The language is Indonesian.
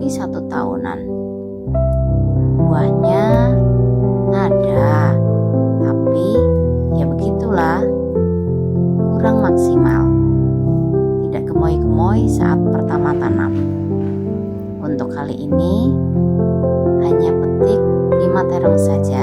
lebih 1 tahunan. Buahnya ada, tapi ya begitulah, kurang maksimal. Tidak gemoy-gemoy saat pertama tanam. Untuk kali ini hanya petik 5 terong saja.